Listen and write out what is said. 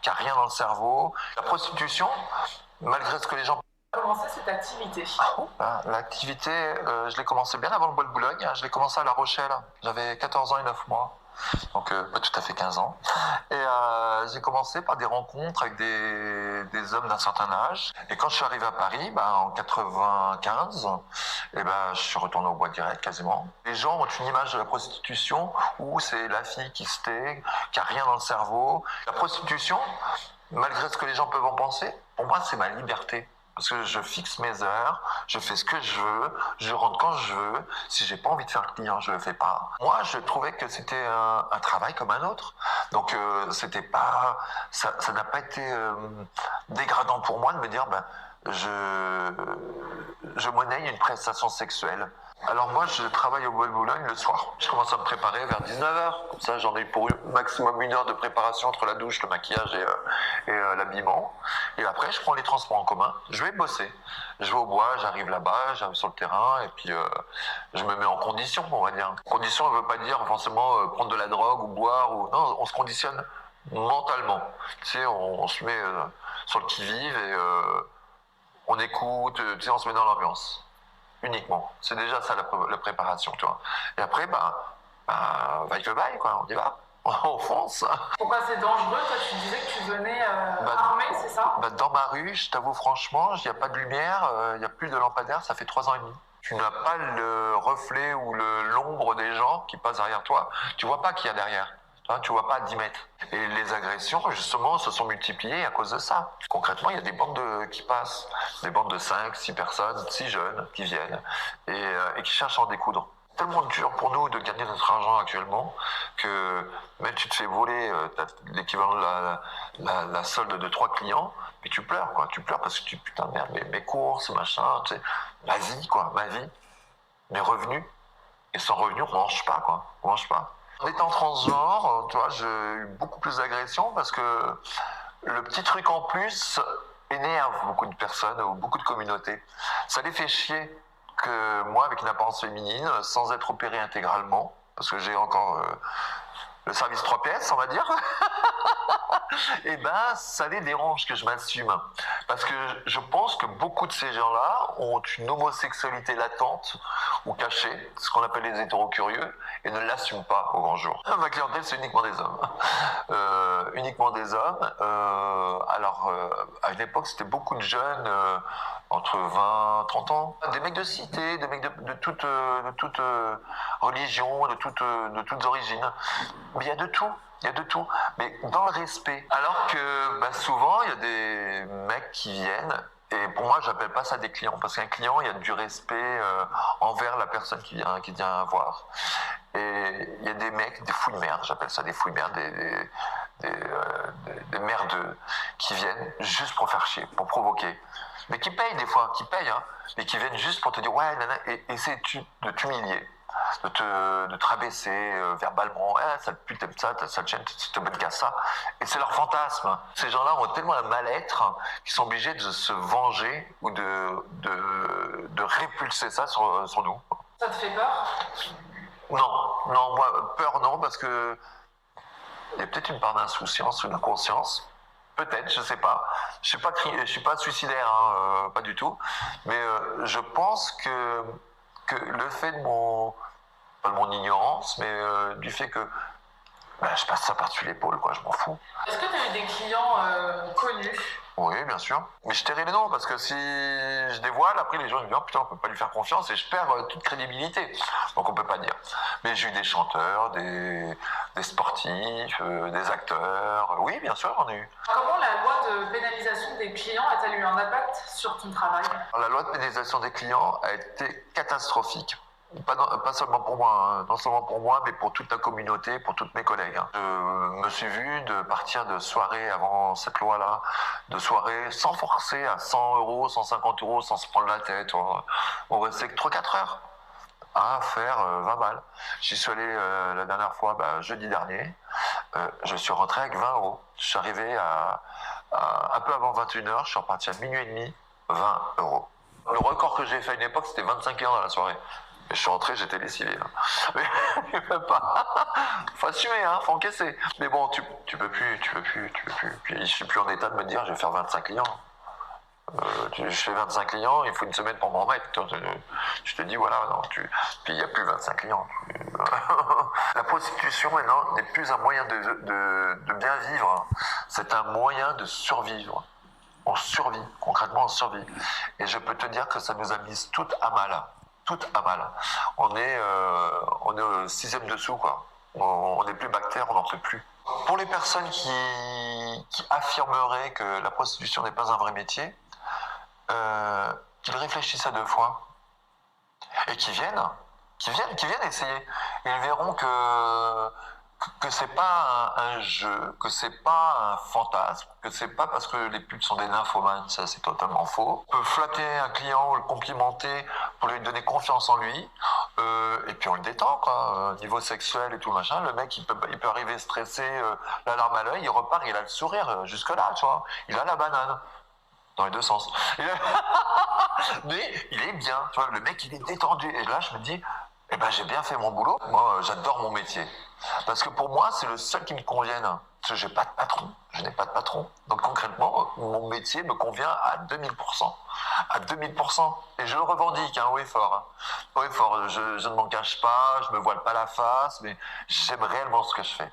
qui a rien dans le cerveau. La prostitution, malgré ce que les gens... Commencé cette activité? L'activité, je l'ai commencé bien avant le Bois de Boulogne. Je l'ai commencé à La Rochelle. J'avais 14 ans et 9 mois. Donc pas tout à fait 15 ans. Et j'ai commencé par des rencontres avec des hommes d'un certain âge. Et quand je suis arrivé à Paris, en 95, je suis retourné au bois direct quasiment. Les gens ont une image de la prostitution où c'est la fille qui se tait, qui a rien dans le cerveau. La prostitution, malgré ce que les gens peuvent en penser, pour moi c'est ma liberté. Parce que je fixe mes heures, je fais ce que je veux, je rentre quand je veux. Si j'ai pas envie de faire le client, je le fais pas. Moi, je trouvais que c'était un travail comme un autre. Donc, c'était pas, ça n'a pas été dégradant pour moi de me dire, je monnaie une prestation sexuelle. Alors moi, je travaille au Bois de Boulogne le soir. Je commence à me préparer vers 19h. Comme ça, j'en ai pour maximum 1 heure de préparation entre la douche, le maquillage et l'habillement. Et après, je prends les transports en commun. Je vais bosser. Je vais au bois, j'arrive là-bas, j'arrive sur le terrain et puis je me mets en condition, on va dire. Condition ne veut pas dire forcément prendre de la drogue ou boire. Non, on se conditionne mentalement. Tu sais, on se met sur le qui-vive et on écoute, tu sais, on se met dans l'ambiance. Uniquement. C'est déjà ça la préparation, tu vois. Et après, vaille que vaille, quoi, on y va. On fonce. Pourquoi c'est dangereux? Toi, tu disais que tu venais armé, c'est ça? Dans ma rue, je t'avoue franchement, il n'y a pas de lumière, il n'y a plus de lampadaire, ça fait 3 ans et demi. Tu n'as pas le reflet ou l'ombre des gens qui passent derrière toi. Tu vois pas qu'il y a derrière. Tu vois pas à 10 mètres. Et les agressions, justement, se sont multipliées à cause de ça. Concrètement, il y a des bandes qui passent. Des bandes de 5, 6 personnes, 6 jeunes qui viennent et qui cherchent à en découdre. C'est tellement dur pour nous de gagner notre argent actuellement que même tu te fais voler l'équivalent de la solde de 3 clients, mais tu pleures, quoi. Tu pleures parce que putain, merde, mes courses, machin, tu sais, ma vie, quoi, ma vie, mes revenus. Et sans revenus, on mange pas, quoi. On mange pas. En étant transgenre, tu vois, j'ai eu beaucoup plus d'agressions parce que le petit truc en plus énerve beaucoup de personnes ou beaucoup de communautés. Ça les fait chier que moi, avec une apparence féminine, sans être opéré intégralement, parce que j'ai encore le service 3 pièces, on va dire, et ça les dérange que je m'assume. Parce que je pense que beaucoup de ces gens-là ont une homosexualité latente ou cachée, ce qu'on appelle les hétérocurieux, et ne l'assument pas au grand jour. Ma clientèle, c'est uniquement des hommes. Uniquement des hommes. À une époque, c'était beaucoup de jeunes, entre 20 et 30 ans. Des mecs de cité, des mecs de toute religion, de toutes origines. Mais il y a de tout. Il y a de tout, mais dans le respect. Alors que souvent, il y a des mecs qui viennent, et pour moi, j'appelle pas ça des clients, parce qu'un client, il y a du respect envers la personne qui vient voir. Et il y a des mecs, des fouilles merdes, j'appelle ça des fouilles merdes, des merdeux, qui viennent juste pour faire chier, pour provoquer. Mais qui payent des fois, mais qui viennent juste pour te dire, ouais, nana, et essayer de t'humilier. De te rabaisser verbalement, ça pue, t'aimes ça, t'as ça te gêne, tu te bêtes qu'à ça. Et c'est leur fantasme. Ces gens-là ont tellement un mal-être qu'ils sont obligés de se venger ou de répulser ça sur nous. Ça te fait peur? Non, moi, peur non, parce que il y a peut-être une part d'insouciance ou d'inconscience. Peut-être, je sais pas. Je suis pas suicidaire, pas du tout. Mais je pense que le fait de pas de mon ignorance, mais du fait que je passe ça par-dessus l'épaule, quoi, je m'en fous. Est-ce que tu as eu des clients connus? Oui, bien sûr. Mais je tairai les noms, parce que si je dévoile, après les gens me disent, oh putain, on peut pas lui faire confiance, et je perds toute crédibilité. Donc on peut pas dire. Mais j'ai eu des chanteurs, des sportifs, des acteurs. Oui, bien sûr, j'en ai eu. Comment la loi de pénalisation des clients a-t-elle eu un impact sur ton travail? La loi de pénalisation des clients a été catastrophique. Pas seulement pour moi, non seulement pour moi, mais pour toute la communauté, pour tous mes collègues. Je me suis vu de partir de soirée avant cette loi-là, de soirée sans forcer à 100 euros, 150 euros, sans se prendre la tête. On restait que 3-4 heures à faire 20 balles. J'y suis allé la dernière fois, jeudi dernier. Je suis rentré avec 20 euros. Je suis arrivé à un peu avant 21h, je suis reparti à minuit et demi, 20 euros. Le record que j'ai fait à une époque, c'était 25 heures dans la soirée. Et je suis rentré, j'étais lessivé. Là. Mais même pas. Faut assumer, hein, faut encaisser. Mais bon, tu peux plus. Puis je suis plus en état de me dire, je vais faire 25 clients. Je fais 25 clients, il faut une semaine pour m'en remettre. Je te dis, voilà, non, puis il n'y a plus 25 clients. La prostitution maintenant n'est plus un moyen de bien vivre, c'est un moyen de survivre. On survit, concrètement on survit. Et je peux te dire que ça nous a mis toutes à mal. Toutes à mal. On est au 6e dessous, quoi. On n'est plus bactère, on n'en fait plus. Pour les personnes qui affirmeraient que la prostitution n'est pas un vrai métier, qu'ils réfléchissent à 2 fois et qu'ils viennent essayer. Ils verront que c'est pas un jeu, que c'est pas un fantasme, que c'est pas parce que les putes sont des nymphomanes, ça c'est totalement faux. On peut flatter un client, le complimenter pour lui donner confiance en lui, et puis on le détend, quoi. Niveau sexuel et tout machin, le mec il peut arriver stressé, la larme à l'œil, il repart, il a le sourire jusque là, tu vois, il a la banane. Dans les 2 sens. Mais il est bien, tu vois, le mec il est détendu. Et là je me dis, eh ben j'ai bien fait mon boulot. Moi j'adore mon métier. Parce que pour moi c'est le seul qui me convienne. Parce que j'ai pas de patron. Je n'ai pas de patron. Donc concrètement, mon métier me convient à 2000%. À 2000%. Et je le revendique, haut et fort. Haut et fort. Je ne m'en cache pas, je me voile pas la face, mais j'aime réellement ce que je fais.